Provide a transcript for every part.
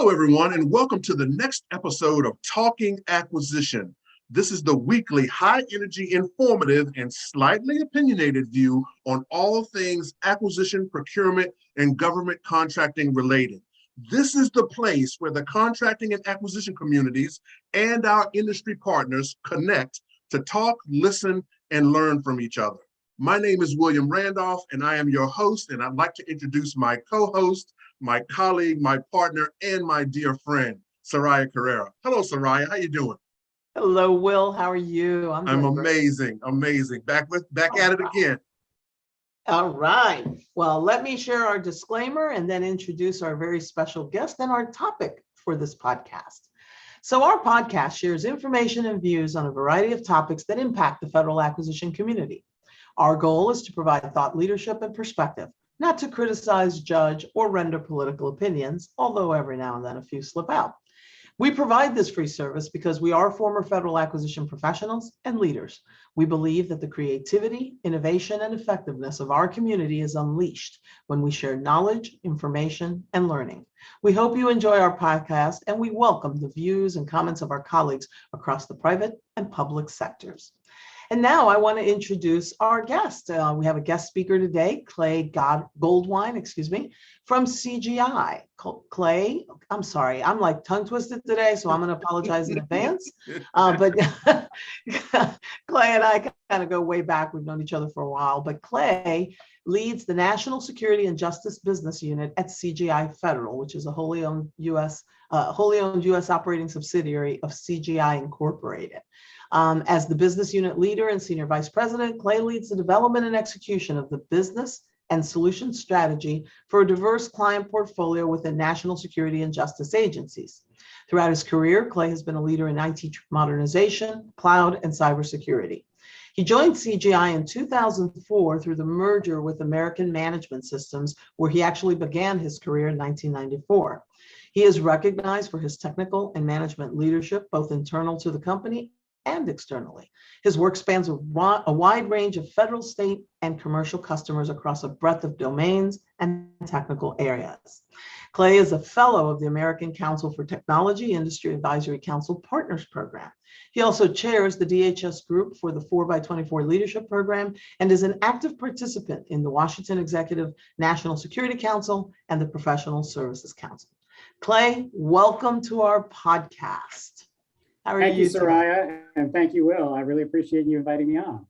Hello, everyone, and welcome to the next episode of Talking Acquisition. This is the weekly high-energy, informative, and slightly opinionated view on all things acquisition, procurement, and government contracting related. This is the place where the contracting and acquisition communities and our industry partners connect to talk, listen, and learn from each other. My name is William Randolph, and I am your host, and I'd like to introduce my co-host, my colleague, my partner, and my dear friend, Soraya Carrera. Hello, Soraya. How you doing? Hello, Will. How are you? I'm amazing, amazing. Back at it again. All right. Well, let me share our disclaimer and then introduce our very special guest and our topic for this podcast. So our podcast shares information and views on a variety of topics that impact the federal acquisition community. Our goal is to provide thought leadership and perspective, not to criticize, judge, or render political opinions, although every now and then a few slip out. We provide this free service because we are former federal acquisition professionals and leaders. We believe that the creativity, innovation, and effectiveness of our community is unleashed when we share knowledge, information, and learning. We hope you enjoy our podcast, and we welcome the views and comments of our colleagues across the private and public sectors. And now I want to introduce our guest. We have a guest speaker today, Clay Goldwein, from CGI. Clay, I'm sorry, I'm like tongue twisted today, so I'm going to apologize in advance. But Clay and I kind of go way back. We've known each other for a while, but Clay leads the National Security and Justice Business Unit at CGI Federal, which is a wholly owned U.S. operating subsidiary of CGI Incorporated. As the business unit leader and senior vice president, Clay leads the development and execution of the business and solution strategy for a diverse client portfolio within national security and justice agencies. Throughout his career, Clay has been a leader in IT modernization, cloud, and cybersecurity. He joined CGI in 2004 through the merger with American Management Systems, where he actually began his career in 1994. He is recognized for his technical and management leadership, both internal to the company and externally. His work spans a wide range of federal, state, and commercial customers across a breadth of domains and technical areas. Clay is a fellow of the American Council for Technology Industry Advisory Council Partners Program. He also chairs the DHS group for the 4x24 Leadership Program and is an active participant in the Washington Executive National Security Council and the Professional Services Council. Clay, welcome to our podcast. Thank you, Soraya, and thank you, Will. I really appreciate you inviting me on.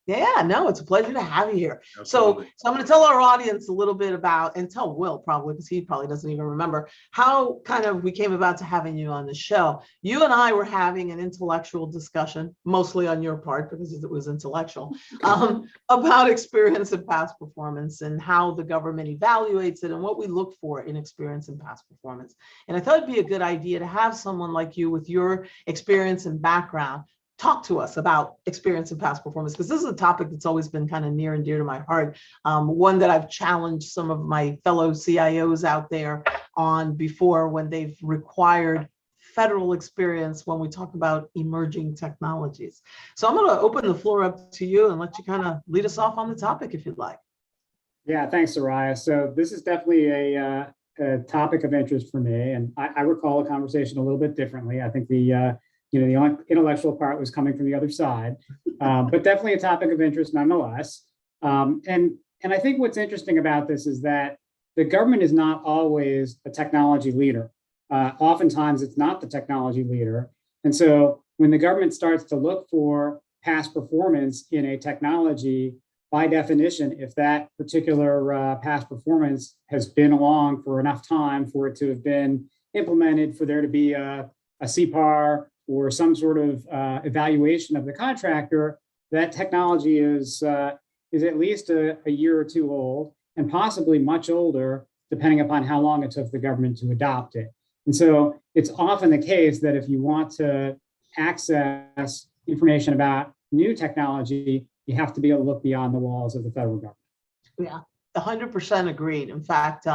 Yeah, no, it's a pleasure to have you here. Absolutely. So I'm going to tell our audience a little bit about, and tell Will probably, because he probably doesn't even remember, how kind of we came about to having you on the show. You and I were having an intellectual discussion, mostly on your part, because it was intellectual, about experience and past performance and how the government evaluates it and what we look for in experience and past performance. And I thought it'd be a good idea to have someone like you with your experience and background talk to us about experience and past performance, because this is a topic that's always been kind of near and dear to my heart. One that I've challenged some of my fellow CIOs out there on before when they've required federal experience when we talk about emerging technologies. So I'm going to open the floor up to you and let you kind of lead us off on the topic if you'd like. Yeah, thanks, Soraya. So this is definitely a topic of interest for me, and I recall the conversation a little bit differently. I think the intellectual part was coming from the other side, but definitely a topic of interest nonetheless. And I think what's interesting about this is that the government is not always a technology leader. Oftentimes it's not the technology leader. And so when the government starts to look for past performance in a technology, by definition, if that particular past performance has been along for enough time for it to have been implemented, for there to be a CPAR or some sort of evaluation of the contractor, that technology is at least a year or two old, and possibly much older, depending upon how long it took the government to adopt it. And so it's often the case that if you want to access information about new technology, you have to be able to look beyond the walls of the federal government. Yeah, 100% agreed. In fact,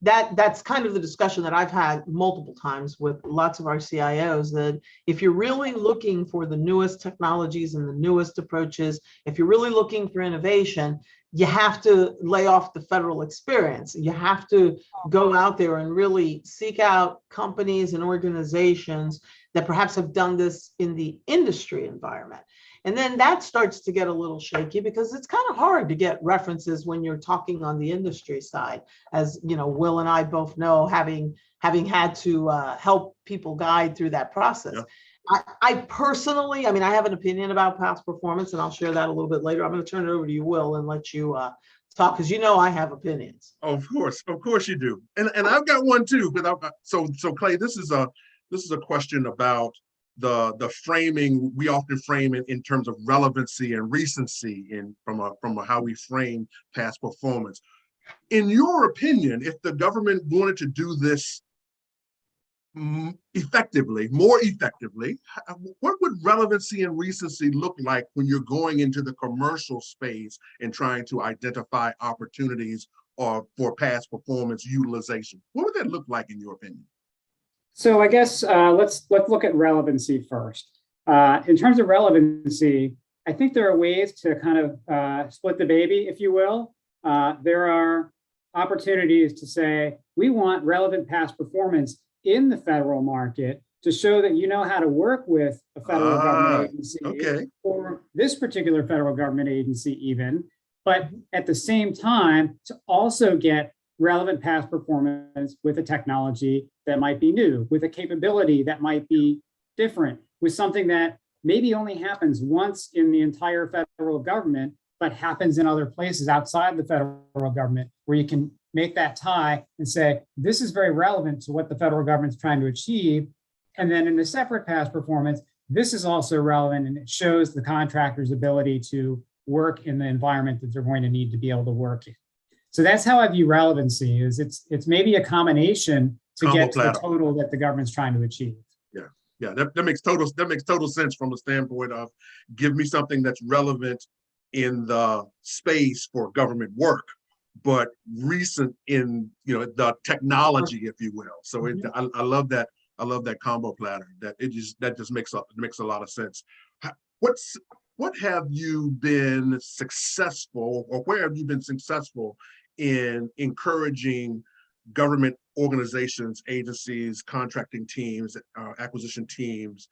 that's kind of the discussion that I've had multiple times with lots of our CIOs, that if you're really looking for the newest technologies and the newest approaches, if you're really looking for innovation, you have to lay off the federal experience. You have to go out there and really seek out companies and organizations that perhaps have done this in the industry environment. And then that starts to get a little shaky because it's kind of hard to get references when you're talking on the industry side, as you know, Will and I both know, having had to help people guide through that process. Yeah. I personally, I mean, I have an opinion about past performance, and I'll share that a little bit later. I'm going to turn it over to you, Will, and let you talk, because you know I have opinions. Of course you do, and I've got one too. But so Clay, this is a question about the framing. We often frame it in terms of relevancy and recency, from how we frame past performance. In your opinion, if the government wanted to do this more effectively, what would relevancy and recency look like when you're going into the commercial space and trying to identify opportunities for past performance utilization? What would that look like in your opinion? So I guess let's look at relevancy first. In terms of relevancy, I think there are ways to kind of split the baby, if you will. There are opportunities to say, we want relevant past performance in the federal market to show that you know how to work with a federal government agency, or this particular federal government agency even, but at the same time to also get relevant past performance with a technology that might be new, with a capability that might be different, with something that maybe only happens once in the entire federal government, but happens in other places outside the federal government, where you can make that tie and say, this is very relevant to what the federal government's trying to achieve. And then in a separate past performance, this is also relevant, and it shows the contractor's ability to work in the environment that they're going to need to be able to work in. So that's how I view relevancy. Is it's maybe a combination to get to the total that the government's trying to achieve. Yeah, that makes total sense from the standpoint of, give me something that's relevant in the space for government work, but recent in the technology, if you will. So I love that. I love that combo platter. That just makes a lot of sense. What have you been successful, or where have you been successful in encouraging government organizations, agencies, contracting teams, acquisition teams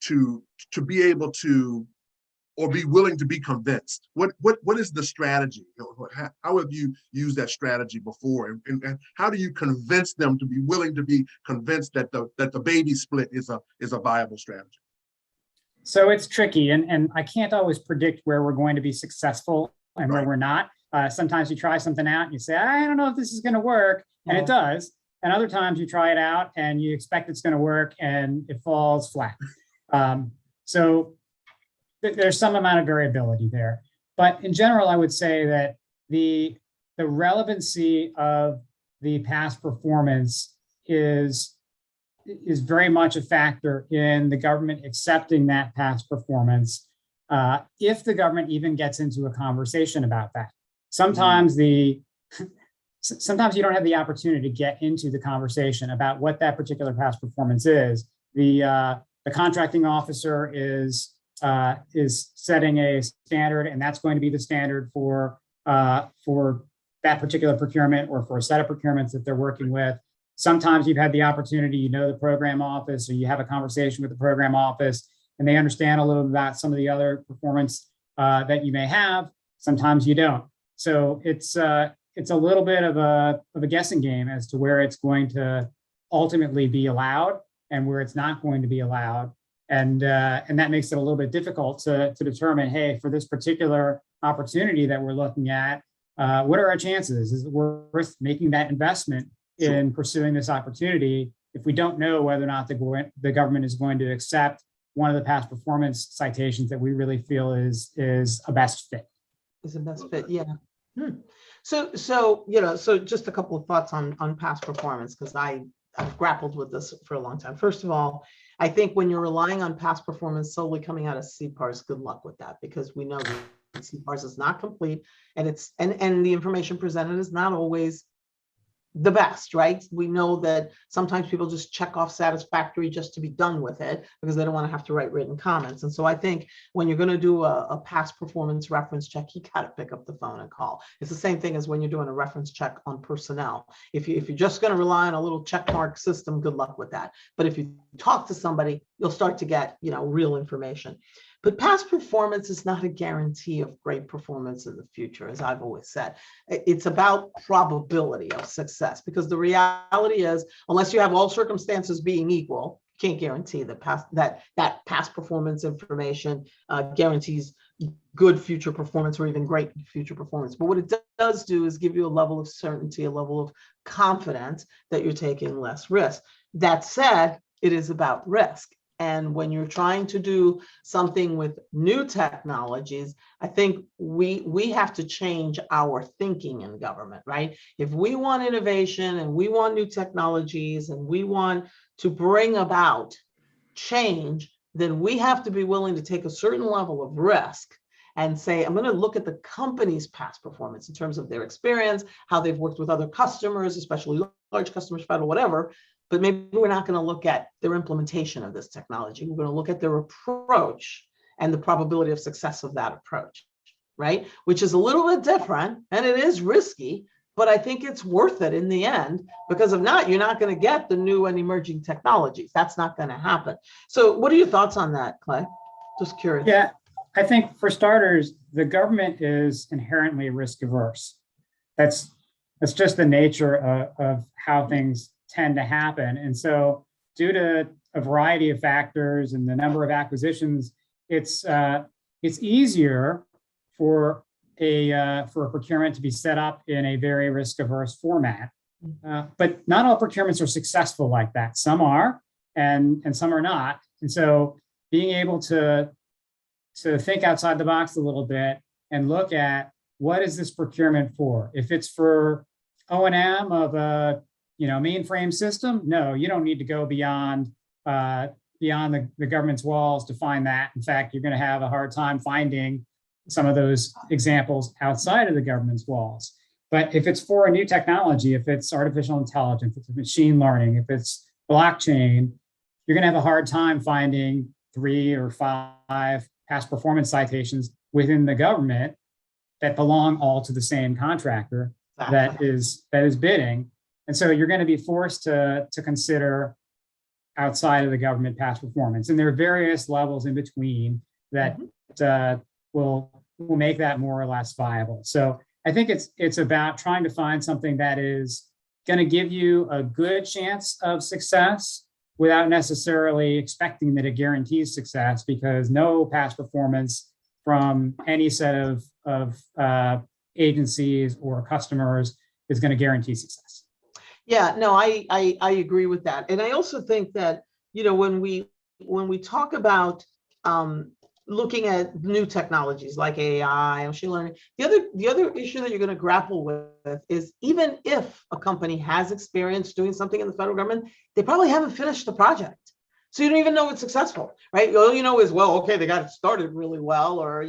to be able to, or be willing to be convinced? What is the strategy? How have you used that strategy before, and how do you convince them to be willing to be convinced that the baby split is a viable strategy? So it's tricky, and I can't always predict where we're going to be successful and where we're not. Sometimes you try something out and you say, I don't know if this is going to work, and it does. And other times you try it out and you expect it's going to work and it falls flat. So there's some amount of variability there. But in general, I would say that the relevancy of the past performance is very much a factor in the government accepting that past performance, if the government even gets into a conversation about that. Sometimes sometimes you don't have the opportunity to get into the conversation about what that particular past performance is. The contracting officer is setting a standard, and that's going to be the standard for that particular procurement or for a set of procurements that they're working with. Sometimes you've had the opportunity, the program office, or you have a conversation with the program office, and they understand a little bit about some of the other performance that you may have. Sometimes you don't. So it's a little bit of a guessing game as to where it's going to ultimately be allowed and where it's not going to be allowed. And that makes it a little bit difficult to determine, hey, for this particular opportunity that we're looking at, what are our chances? Is it worth making that investment in pursuing this opportunity if we don't know whether or not the government is going to accept one of the past performance citations that we really feel is a best fit? Is a best fit, yeah. So just a couple of thoughts on past performance, because I've grappled with this for a long time. First of all, I think when you're relying on past performance solely coming out of CPARS, good luck with that, because we know that CPARS is not complete, and the information presented is not always the best, right? We know that sometimes people just check off satisfactory just to be done with it because they don't want to have to write written comments. And so I think when you're going to do a past performance reference check, you got to pick up the phone and call. It's the same thing as when you're doing a reference check on personnel. If you're just going to rely on a little check mark system, good luck with that. But if you talk to somebody, you'll start to get, real information. But past performance is not a guarantee of great performance in the future, as I've always said. It's about probability of success, because the reality is, unless you have all circumstances being equal, you can't guarantee that past performance information guarantees good future performance or even great future performance. But what it does do is give you a level of certainty, a level of confidence that you're taking less risk. That said, it is about risk. And when you're trying to do something with new technologies, I think we have to change our thinking in government, right? If we want innovation and we want new technologies and we want to bring about change, then we have to be willing to take a certain level of risk and say, I'm going to look at the company's past performance in terms of their experience, how they've worked with other customers, especially large customers, federal, whatever. But maybe we're not going to look at their implementation of this technology. We're going to look at their approach and the probability of success of that approach, right? Which is a little bit different, and it is risky, but I think it's worth it in the end, because if not, you're not going to get the new and emerging technologies. That's not going to happen. So what are your thoughts on that, Clay? Just curious. Yeah, I think for starters, the government is inherently risk averse. That's just the nature of how things tend to happen. And so due to a variety of factors and the number of acquisitions, it's easier for a procurement to be set up in a very risk-averse format. But not all procurements are successful like that. Some are, and some are not. And so being able to think outside the box a little bit and look at what is this procurement for? If it's for O&M of a mainframe system, no, you don't need to go beyond the government's walls to find that. In fact, you're going to have a hard time finding some of those examples outside of the government's walls. But if it's for a new technology, if it's artificial intelligence, if it's machine learning, if it's blockchain, you're going to have a hard time finding 3 or 5 past performance citations within the government that belong all to the same contractor that is bidding. And so you're going to be forced to consider outside of the government past performance. And there are various levels in between that will make that more or less viable. So I think it's about trying to find something that is going to give you a good chance of success without necessarily expecting that it guarantees success, because no past performance from any set of agencies or customers is going to guarantee success. Yeah, no, I agree with that. And I also think that, when we talk about looking at new technologies like AI, machine learning, the other issue that you're going to grapple with is, even if a company has experience doing something in the federal government, they probably haven't finished the project. So you don't even know it's successful, right? All you know is, well, okay, they got it started really well, or,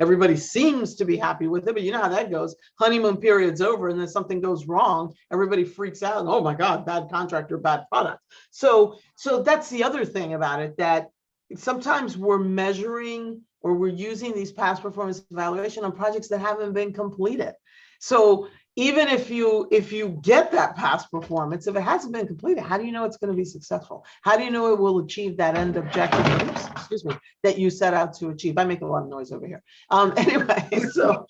everybody seems to be happy with it, but you know how that goes. Honeymoon period's over, and then something goes wrong. Everybody freaks out, and, oh my God, bad contractor, bad product. So that's the other thing about it, that sometimes we're measuring or we're using these past performance evaluation on projects that haven't been completed. So even if you get that past performance, if it hasn't been completed, how do you know it's going to be successful? How do you know it will achieve that end objective, that you set out to achieve? I make a lot of noise over here. Anyway, so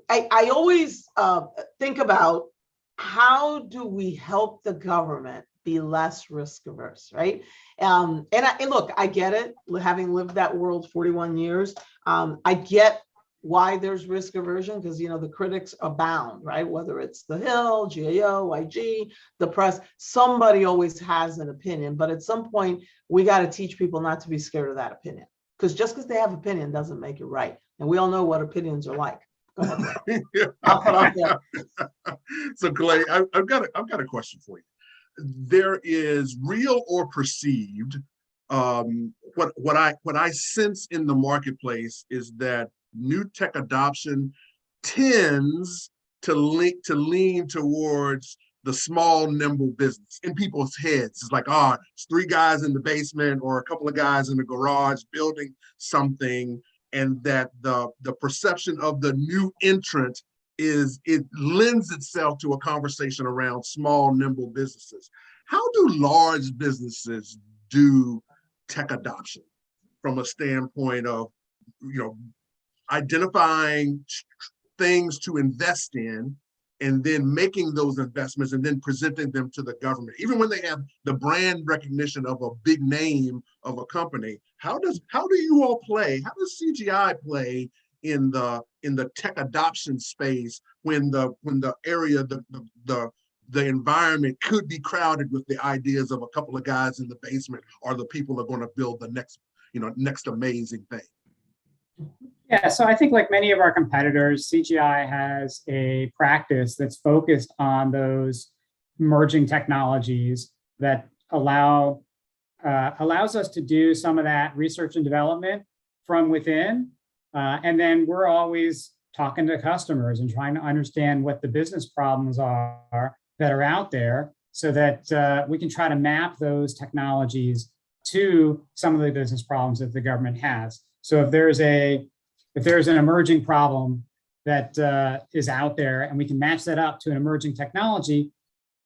I always think about, how do we help the government be less risk averse, right? And look, I get it, having lived that world 41 years. I get why there's risk aversion, because the critics abound, right? Whether it's the Hill, GAO, IG, the press, somebody always has an opinion. But at some point, we got to teach people not to be scared of that opinion, because just because they have opinion doesn't make it right. And we all know what opinions are like. Go ahead. I'll put out there. So Clay, I've got a question for you. There is real or perceived, what I sense in the marketplace is that new tech adoption tends lean towards the small, nimble business in people's heads. It's like, it's 3 guys in the basement or a couple of guys in the garage building something, and that the perception of the new entrant it lends itself to a conversation around small, nimble businesses. How do large businesses do tech adoption from a standpoint of, identifying things to invest in and then making those investments and then presenting them to the government, even when they have the brand recognition of a big name of a company? How do you all play? How does CGI play in the tech adoption space when the area, the environment could be crowded with the ideas of a couple of guys in the basement, or the people are going to build the next amazing thing? Yeah, so I think like many of our competitors, CGI has a practice that's focused on those emerging technologies that allows us to do some of that research and development from within. And then we're always talking to customers and trying to understand what the business problems are that are out there, so that we can try to map those technologies to some of the business problems that the government has. So if there's an emerging problem that is out there and we can match that up to an emerging technology,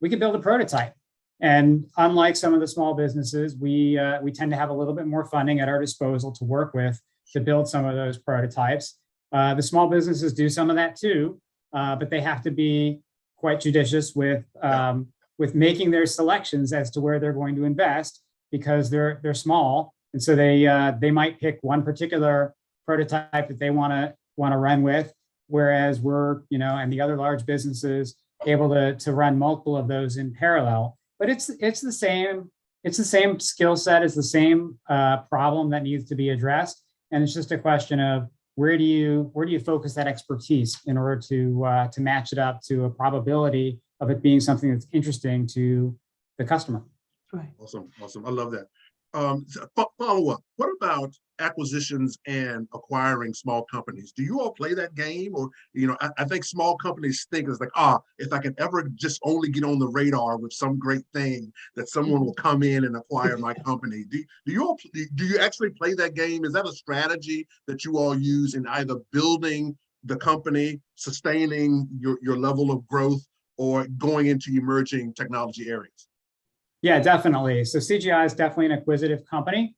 we can build a prototype. And unlike some of the small businesses, we tend to have a little bit more funding at our disposal to work with to build some of those prototypes. The small businesses do some of that too, but they have to be quite judicious with making their selections as to where they're going to invest, because they're small, and so they might pick one particular prototype that they want to run with, whereas we're, and the other large businesses able to run multiple of those in parallel. But it's the same skill set, it's the same problem that needs to be addressed, and it's just a question of where do you focus that expertise in order to match it up to a probability of it being something that's interesting to the customer. Right. Awesome. I love that. Follow up. What about acquisitions and acquiring small companies? Do you all play that game? Or, I think small companies think it's like, if I can ever just only get on the radar with some great thing, that someone will come in and acquire my company. Do you actually play that game? Is that a strategy that you all use in either building the company, sustaining your level of growth, or going into emerging technology areas? Yeah, definitely. So CGI is definitely an acquisitive company.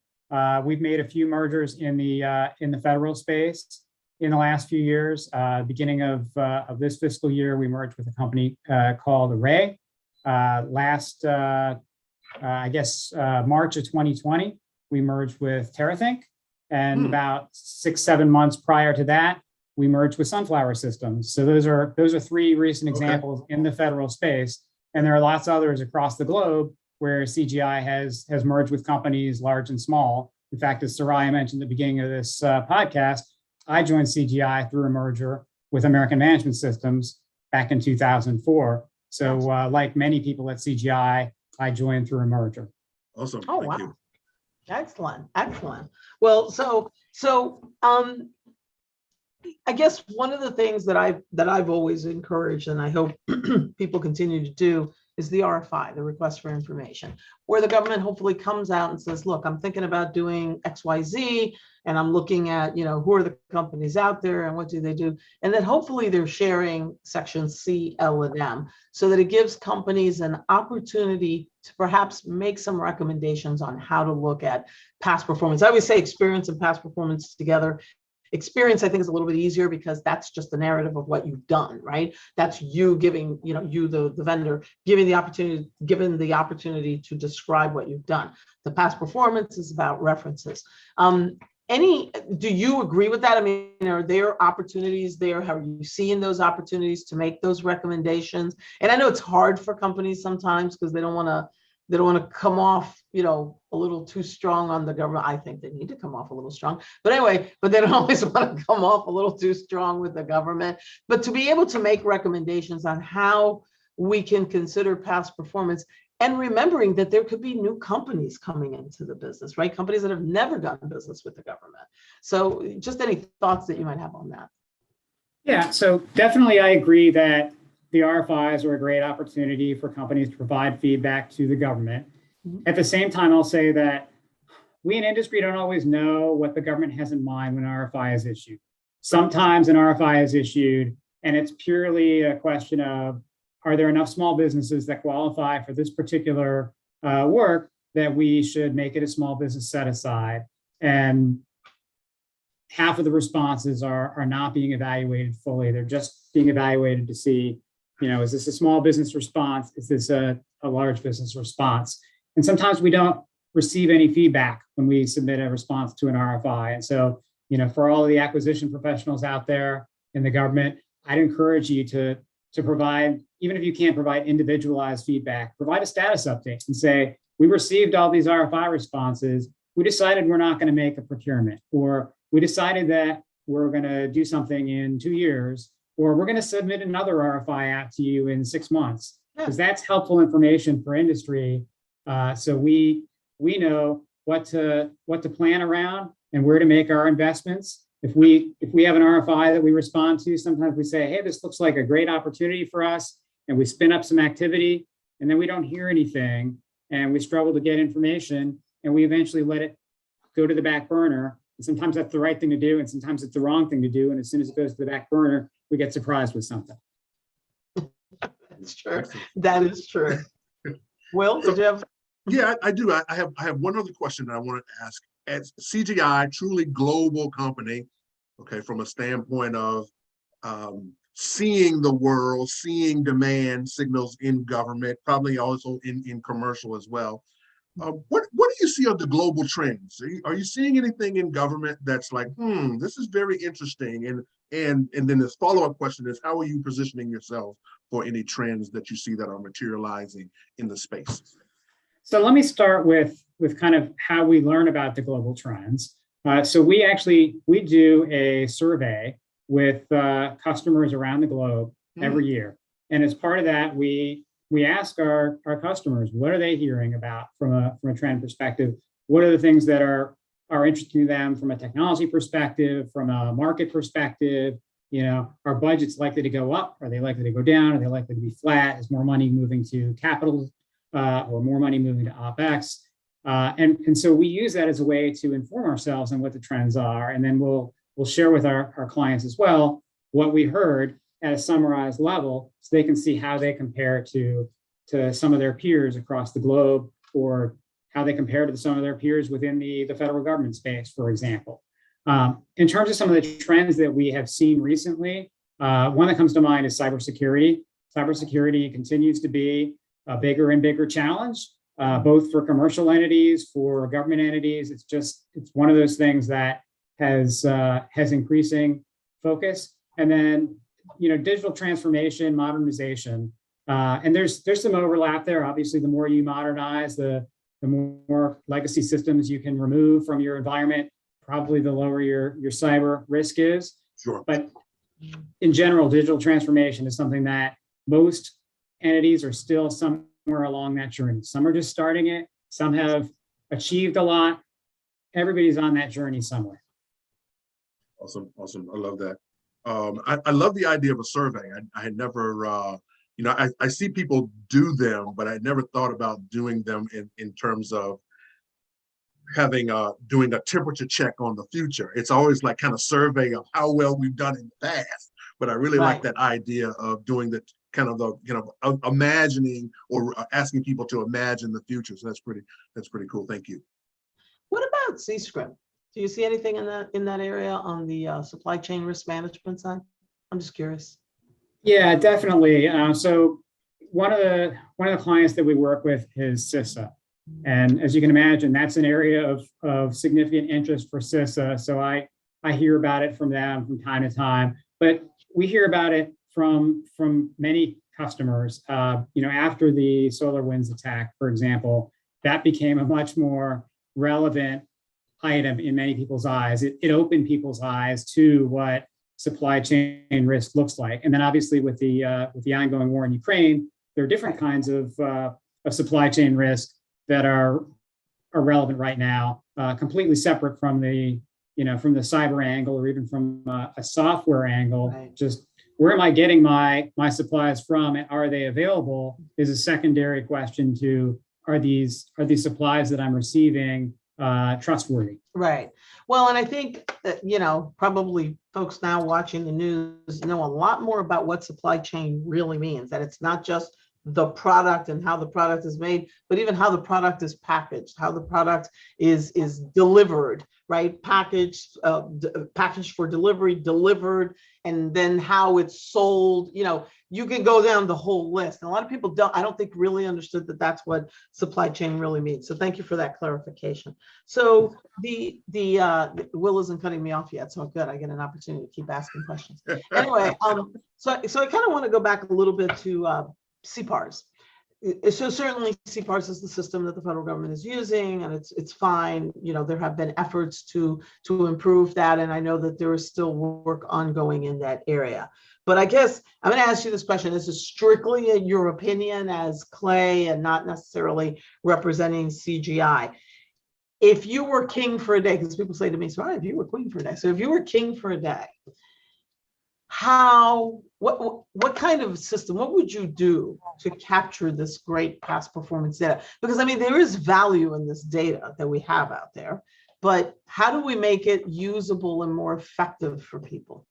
We've made a few mergers in the federal space in the last few years. Beginning of this fiscal year, we merged with a company called Array. March of 2020, we merged with TerraThink, and about 6-7 months prior to that, we merged with Sunflower Systems. So those are 3 recent examples in the federal space, and there are lots of others across the globe where CGI has merged with companies large and small. In fact, as Soraya mentioned at the beginning of this podcast, I joined CGI through a merger with American Management Systems back in 2004. So like many people at CGI, I joined through a merger. Awesome. Oh, Thank wow. you. Excellent. Well, so I guess one of the things that I've always encouraged, and I hope people continue to do, is the RFI, the request for information, where the government hopefully comes out and says, look, I'm thinking about doing XYZ, and I'm looking at, who are the companies out there and what do they do? And then hopefully they're sharing section C, L, and M, so that it gives companies an opportunity to perhaps make some recommendations on how to look at past performance. I always say experience and past performance together. Experience, I think, is a little bit easier because that's just the narrative of what you've done, right? That's you giving, you, the vendor, given the opportunity to describe what you've done. The past performance is about references. Do you agree with that? I mean, are there opportunities there? How are you seeing those opportunities to make those recommendations? And I know it's hard for companies sometimes because they don't want to come off, a little too strong on the government. I think they need to come off a little strong, but anyway, but they don't always want to come off a little too strong with the government. But to be able to make recommendations on how we can consider past performance, and remembering that there could be new companies coming into the business, right? Companies that have never done business with the government. So just any thoughts that you might have on that? Yeah, so definitely I agree that the RFIs are a great opportunity for companies to provide feedback to the government. At the same time, I'll say that we in industry don't always know what the government has in mind when an RFI is issued. Sometimes an RFI is issued and it's purely a question of, are there enough small businesses that qualify for this particular work that we should make it a small business set aside? And half of the responses are not being evaluated fully. They're just being evaluated to see, is this a small business response? Is this a large business response? And sometimes we don't receive any feedback when we submit a response to an RFI. And so, for all of the acquisition professionals out there in the government, I'd encourage you to provide, even if you can't provide individualized feedback, provide a status update and say, we received all these RFI responses. We decided we're not going to make a procurement, or we decided that we're going to do something in 2 years, or we're going to submit another RFI out to you in 6 months, because that's helpful information for industry. So we know what to plan around and where to make our investments. If we have an RFI that we respond to, sometimes we say, hey, this looks like a great opportunity for us, and we spin up some activity, and then we don't hear anything, and we struggle to get information, and we eventually let it go to the back burner. And sometimes that's the right thing to do, and sometimes it's the wrong thing to do. And as soon as it goes to the back burner, we get surprised with something. That's true. That is true. Will, did you have? Yeah, I do. I have one other question that I wanted to ask. As CGI, truly global company, okay, from a standpoint of seeing the world, seeing demand signals in government, probably also in commercial as well. What do you see of the global trends? Are you seeing anything in government that's like, this is very interesting? And then this follow-up question is, how are you positioning yourself for any trends that you see that are materializing in the space? So let me start with kind of how we learn about the global trends. So we do a survey with customers around the globe every year. And as part of that, we ask our customers, what are they hearing about from a trend perspective? What are the things that are interesting to them from a technology perspective, from a market perspective? Are budgets likely to go up? Are they likely to go down? Are they likely to be flat? Is more money moving to capital or more money moving to OpEx? And so we use that as a way to inform ourselves on what the trends are. And then we'll share with our clients as well what we heard at a summarized level, so they can see how they compare to some of their peers across the globe, or how they compare to some of their peers within the federal government space, for example. In terms of some of the trends that we have seen recently, one that comes to mind is cybersecurity. Cybersecurity continues to be a bigger and bigger challenge, both for commercial entities, for government entities. It's one of those things that has increasing focus. And then, digital transformation, modernization, and there's some overlap there. Obviously, the more you modernize, the more legacy systems you can remove from your environment, probably the lower your cyber risk is. Sure. But in general, digital transformation is something that most entities are still somewhere along that journey. Some are just starting it. Some have achieved a lot. Everybody's on that journey somewhere. Awesome. I love that. I love the idea of a survey. I had never, I see people do them, but I never thought about doing them in terms of doing a temperature check on the future. It's always like kind of survey of how well we've done in the past. But I really like that idea of doing the kind of imagining or asking people to imagine the future. So that's pretty cool. Thank you. What about C-Script? Do you see anything in that area on the supply chain risk management side? I'm just curious. Yeah, definitely. So one of the clients that we work with is CISA. And as you can imagine, that's an area of significant interest for CISA. So I hear about it from them from time to time, but we hear about it from many customers. After the SolarWinds attack, for example, that became a much more relevant item in many people's eyes. It opened people's eyes to what supply chain risk looks like. And then obviously with the ongoing war in Ukraine, there are different kinds of supply chain risk that are relevant right now, completely separate from the cyber angle, or even from a software angle. Right. Just where am I getting my supplies from, and are they available, is a secondary question to, are these supplies that I'm receiving trustworthy? Right. Well, and I think that, probably folks now watching the news know a lot more about what supply chain really means, that it's not just the product and how the product is made, but even how the product is packaged, how the product is delivered, right? Packaged for delivery, delivered, and then how it's sold. You can go down the whole list. And a lot of people I don't think really understood that that's what supply chain really means. So thank you for that clarification. So the Will isn't cutting me off yet, so good. I get an opportunity to keep asking questions. Anyway, so I kind of want to go back a little bit to CPARs. So certainly CPARs is the system that the federal government is using, and it's fine. There have been efforts to improve that, and I know that there is still work ongoing in that area. But I guess I'm going to ask you this question. This is strictly your opinion as Clay and not necessarily representing CGI. If you were king for a day, because people say to me, "Sorry, if you were queen for a day." So if you were king for a day, what kind of system, what would you do to capture this great past performance data? Because there is value in this data that we have out there, but how do we make it usable and more effective for people?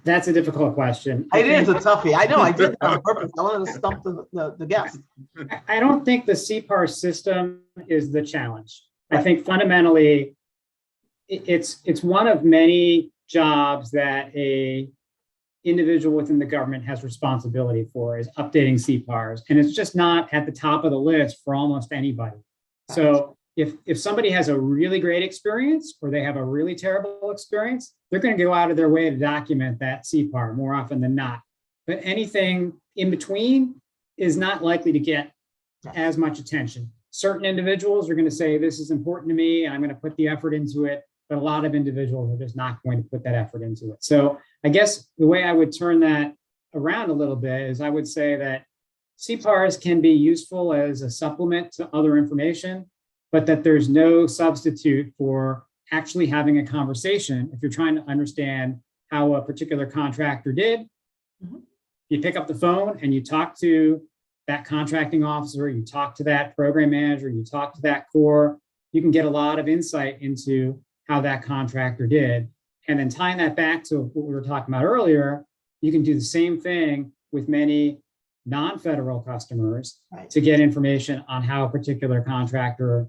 That's a difficult question. It is a toughie. I know, I did that on purpose. I wanted to stump the guest. I don't think the CPAR system is the challenge. I think fundamentally, it's one of many jobs that a individual within the government has responsibility for, is updating CPARs. And it's just not at the top of the list for almost anybody. So if somebody has a really great experience or they have a really terrible experience, they're going to go out of their way to document that CPAR more often than not. But anything in between is not likely to get as much attention. Certain individuals are going to say, this is important to me, and I'm going to put the effort into it. But a lot of individuals are just not going to put that effort into it. So I guess the way I would turn that around a little bit is I would say that CPARs can be useful as a supplement to other information, but that there's no substitute for actually having a conversation. If you're trying to understand how a particular contractor did, you pick up the phone and you talk to that contracting officer, you talk to that program manager, you talk to that core, you can get a lot of insight into how that contractor did. And then tying that back to what we were talking about earlier, you can do the same thing with many non-federal customers to get information on how a particular contractor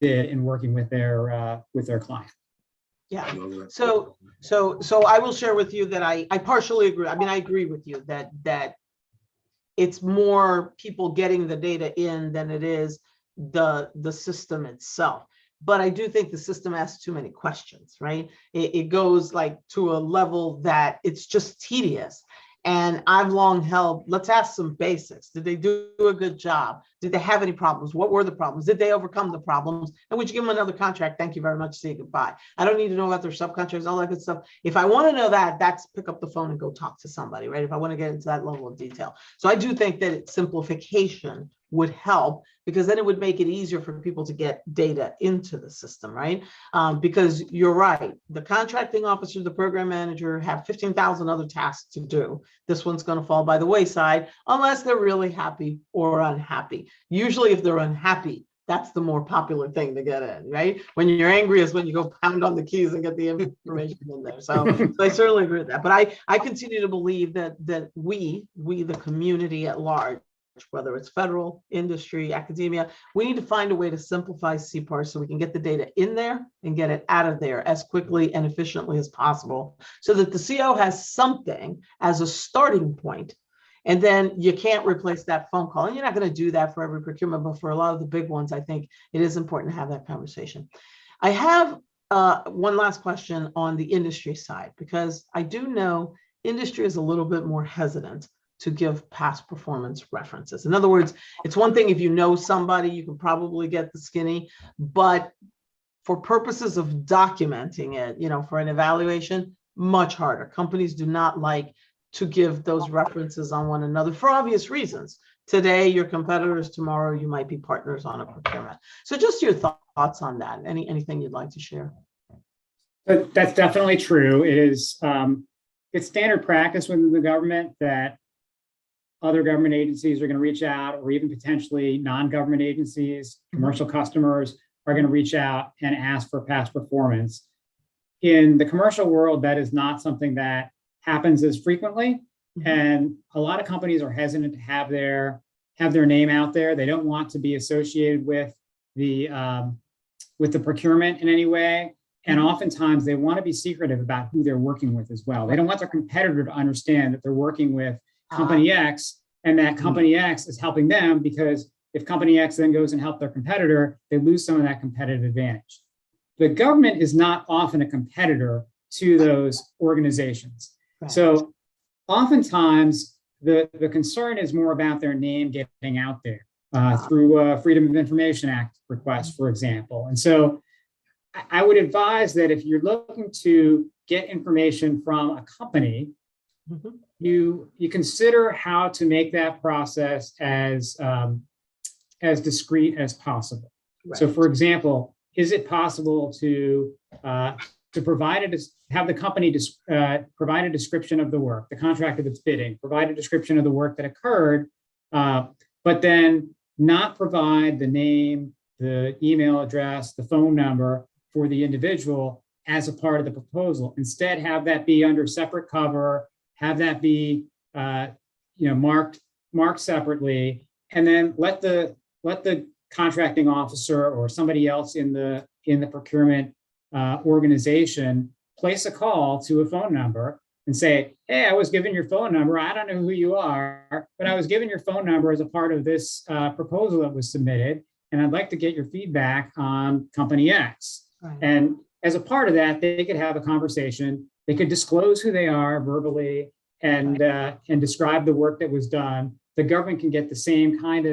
did in working with their client. Yeah. So I will share with you that I partially agree. I agree with you that it's more people getting the data in than it is the system itself. But I do think the system asks too many questions, right? It goes to a level that it's just tedious. And I've long held, let's ask some basics. Did they do a good job? Did they have any problems? What were the problems? Did they overcome the problems? And would you give them another contract? Thank you very much. See you, goodbye. I don't need to know about their subcontractors, all that good stuff. If I want to know that, that's pick up the phone and go talk to somebody, right? If I want to get into that level of detail. So I do think that simplification would help, because then it would make it easier for people to get data into the system, right? Because you're right, the contracting officer, the program manager have 15,000 other tasks to do. This one's going to fall by the wayside unless they're really happy or unhappy. Usually if they're unhappy, that's the more popular thing to get in, right? When you're angry is when you go pound on the keys and get the information in there. So I certainly agree with that. But I continue to believe that we, the community at large, whether it's federal, industry, academia, we need to find a way to simplify CPAR so we can get the data in there and get it out of there as quickly and efficiently as possible, so that the CO has something as a starting point. And then you can't replace that phone call. And you're not going to do that for every procurement, but for a lot of the big ones, I think it is important to have that conversation. I have one last question on the industry side, because I do know industry is a little bit more hesitant to give past performance references. In other words, it's one thing if you know somebody, you can probably get the skinny, but for purposes of documenting it, for an evaluation, much harder. Companies do not like to give those references on one another for obvious reasons. Today, your competitors, tomorrow, you might be partners on a procurement. So just your thoughts on that. Anything you'd like to share? That's definitely true. It is, it's standard practice within the government that other government agencies are going to reach out, or even potentially non-government agencies, commercial customers are going to reach out and ask for past performance. In the commercial world, that is not something that happens as frequently. And a lot of companies are hesitant to have their name out there. They don't want to be associated with the procurement in any way. And oftentimes they want to be secretive about who they're working with as well. They don't want their competitor to understand that they're working with company X, and that company X is helping them, because if company X then goes and helps their competitor, they lose some of that competitive advantage. The government is not often a competitor to those organizations. Right. So oftentimes the concern is more about their name getting out there through Freedom of Information Act requests, for example. And so I would advise that if you're looking to get information from a company, you consider how to make that process as discreet as possible. Right. So, for example, is it possible to have the company provide a description of the work, the contractor that's bidding, provide a description of the work that occurred, but then not provide the name, the email address, the phone number for the individual as a part of the proposal? Instead, have that be under separate cover, have that be marked separately, and then let the contracting officer or somebody else in the procurement organization place a call to a phone number and say, hey, I was given your phone number. I don't know who you are, but I was given your phone number as a part of this proposal that was submitted, and I'd like to get your feedback on company X. Right. And as a part of that, they could have a conversation. They could disclose who they are verbally and describe the work that was done. The government can get the same kind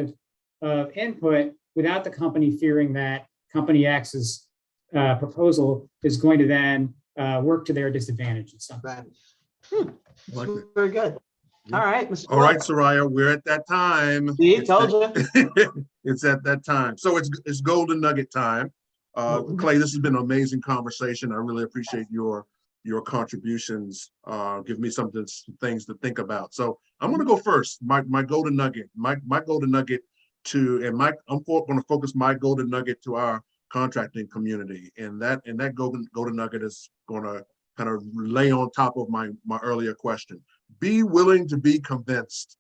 of input without the company fearing that company X's proposal is going to then work to their disadvantage in some way. Right. Very good. Yeah. All right, Mr. All right, Soraya, we're at that time. See, told you. It's at that time. So it's golden nugget time. Clay, this has been an amazing conversation. I really appreciate your contributions. Give me some things to think about. So I'm going to go first. My golden nugget. My golden nugget I'm going to focus my golden nugget to our contracting community, and that golden nugget is going to kind of lay on top of my earlier question. Be willing to be convinced.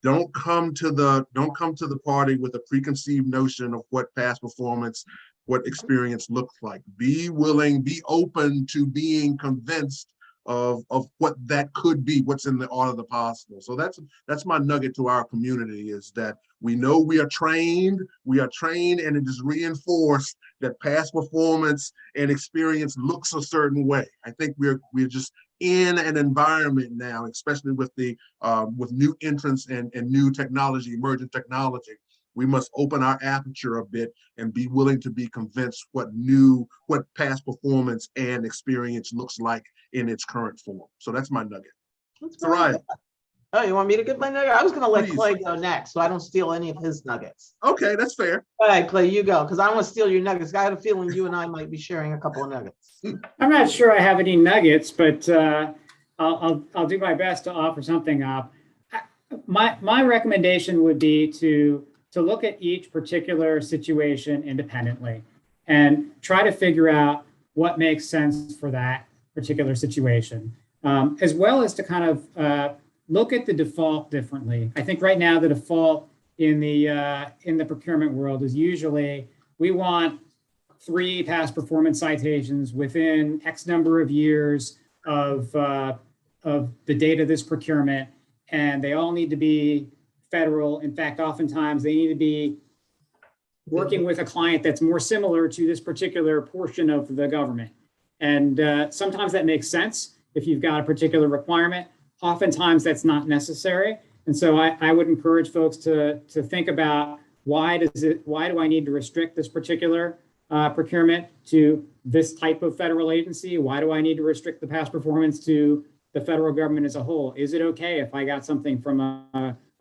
Don't come to the party with a preconceived notion of what past performance, what experience looks like. Be willing, be open to being convinced of what that could be, what's in the art of the possible. So that's my nugget to our community, is that we know we are trained, and it is reinforced that past performance and experience looks a certain way. I think we're just in an environment now, especially with new entrants and new technology, emerging technology. We must open our aperture a bit and be willing to be convinced what past performance and experience looks like in its current form. So that's my nugget. Soraya. Oh, you want me to get my nugget? I was going to let Clay go next, so I don't steal any of his nuggets. Okay, that's fair. All right, Clay, you go, because I don't want to steal your nuggets. I had a feeling you and I might be sharing a couple of nuggets. I'm not sure I have any nuggets, but I'll do my best to offer something up. My recommendation would be to look at each particular situation independently and try to figure out what makes sense for that particular situation, as well as to kind of look at the default differently. I think right now the default in the procurement world is usually we want 3 past performance citations within X number of years of the date of this procurement, and they all need to be federal. In fact, oftentimes they need to be working with a client that's more similar to this particular portion of the government. And sometimes that makes sense if you've got a particular requirement. Oftentimes that's not necessary. And so I would encourage folks to think about why do I need to restrict this particular procurement to this type of federal agency? Why do I need to restrict the past performance to the federal government as a whole? Is it okay if I got something from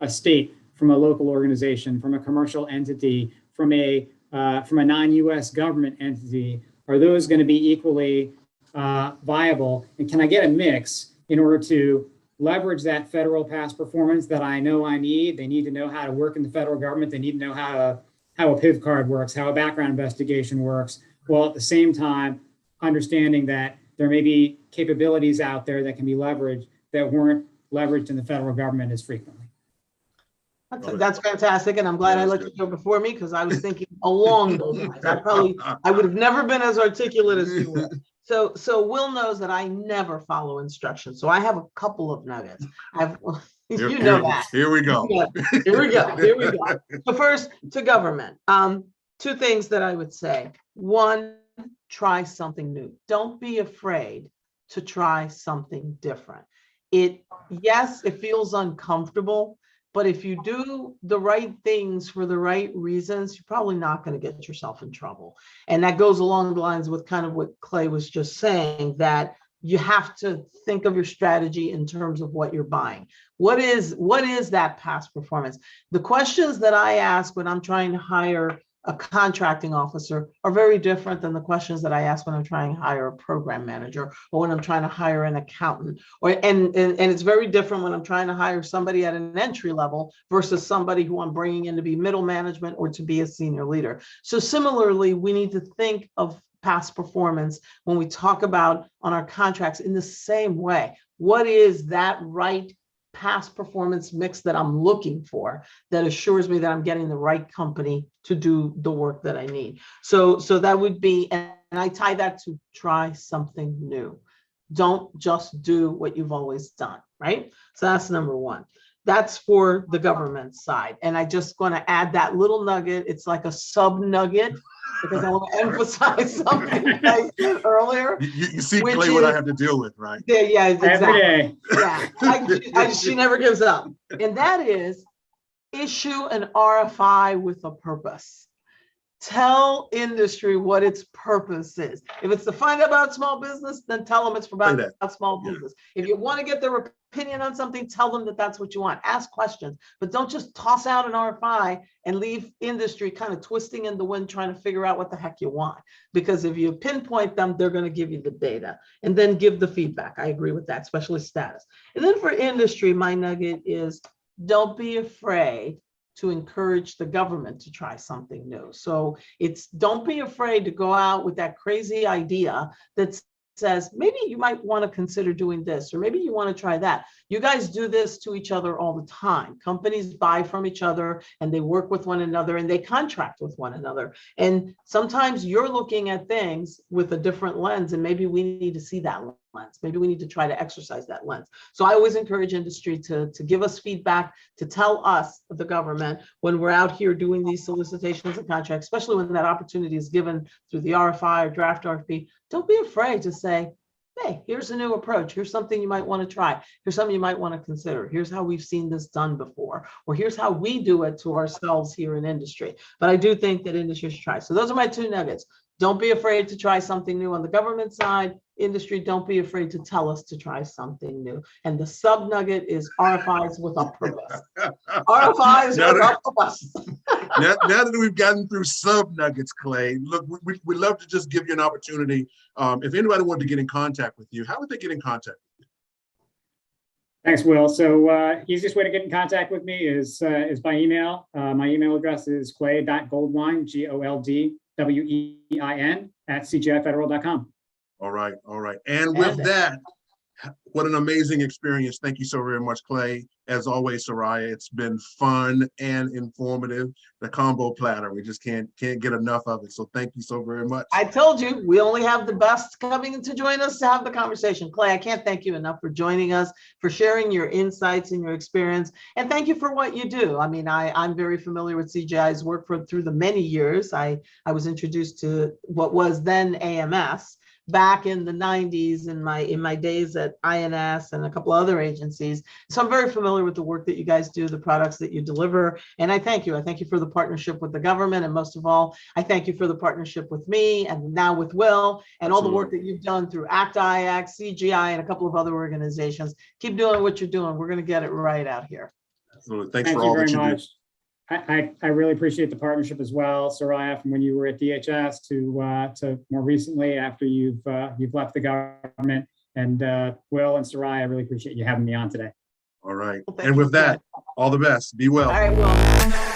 a state, from a local organization, from a commercial entity, from a non-US government entity? Are those going to be equally viable? And can I get a mix in order to leverage that federal past performance that I know I need. They need to know how to work in the federal government. They need to know how a PIV card works, how a background investigation works, while at the same time understanding that there may be capabilities out there that can be leveraged that weren't leveraged in the federal government as frequently. That's fantastic, and I'm glad I let you go before me because I was thinking along those lines. I would have never been as articulate as you were. So Will knows that I never follow instructions. So I have a couple of nuggets. You know that. Here we go. Here we go. Here we go. So first, to government. Two things that I would say. One, try something new. Don't be afraid to try something different. Yes, it feels uncomfortable, but if you do the right things for the right reasons, you're probably not going to get yourself in trouble. And that goes along the lines with kind of what Clay was just saying, that you have to think of your strategy in terms of what you're buying. What is that past performance? The questions that I ask when I'm trying to hire a contracting officer are very different than the questions that I ask when I'm trying to hire a program manager or when I'm trying to hire an accountant. And it's very different when I'm trying to hire somebody at an entry level versus somebody who I'm bringing in to be middle management or to be a senior leader. So similarly, we need to think of past performance when we talk about on our contracts in the same way. What is that right past performance mix that I'm looking for that assures me that I'm getting the right company to do the work that I need? So that would be, and I tie that to try something new. Don't just do what you've always done, right? So that's number one. That's for the government side. And I just going to add that little nugget. It's like a sub nugget because I want to emphasize something I said earlier. You see, Clay, what I have to deal with, right? Yeah, exactly. Every day. Yeah, she never gives up. And that is issue an RFI with a purpose. Tell industry what its purpose is. If it's to find out about small business, then tell them it's about small business. If you want to get their opinion on something, tell them that that's what you want. Ask questions, but don't just toss out an RFI and leave industry kind of twisting in the wind trying to figure out what the heck you want. Because if you pinpoint them, they're going to give you the data and then give the feedback. I agree with that, especially status. And then for industry, my nugget is don't be afraid to encourage the government to try something new. So don't be afraid to go out with that crazy idea that says, maybe you might want to consider doing this, or maybe you want to try that. You guys do this to each other all the time. Companies buy from each other and they work with one another and they contract with one another. And sometimes you're looking at things with a different lens, and maybe we need to see that lens. Maybe we need to try to exercise that lens. So I always encourage industry to give us feedback, to tell us, the government, when we're out here doing these solicitations and contracts, especially when that opportunity is given through the RFI or draft RFP, don't be afraid to say, hey, here's a new approach. Here's something you might want to try. Here's something you might want to consider. Here's how we've seen this done before, or here's how we do it to ourselves here in industry. But I do think that industry should try. So those are my two nuggets. Don't be afraid to try something new on the government side. Industry, don't be afraid to tell us to try something new. And the sub nugget is RFIs with a purpose. RFIs with a purpose. now that we've gotten through sub nuggets, Clay, look, we love to just give you an opportunity. If anybody wanted to get in contact with you, how would they get in contact with you? Thanks, Will. So easiest way to get in contact with me is by email. My email address is clay.goldwein, GOLDWEIN @cgifederal.com. All right. And with that, what an amazing experience. Thank you so very much, Clay. As always, Soraya, it's been fun and informative. The combo platter, we just can't get enough of it. So thank you so very much. I told you, we only have the best coming to join us to have the conversation. Clay, I can't thank you enough for joining us, for sharing your insights and your experience. And thank you for what you do. I mean, I'm very familiar with CGI's work through the many years. I was introduced to what was then AMS back in the 90s in my days at INS and a couple other agencies. So I'm very familiar with the work that you guys do, the products that you deliver. And I thank you. I thank you for the partnership with the government. And most of all, I thank you for the partnership with me and now with Will and all the work that you've done through ACT-IAC, CGI, and a couple of other organizations. Keep doing what you're doing. We're going to get it right out here. Absolutely. Thanks for all that you do. I really appreciate the partnership as well, Soraya, from when you were at DHS to more recently after you've left the government. And Will and Sarai, I really appreciate you having me on today. All right. Well, thank And you, with that, Ted. all the best. Be well. All right, well.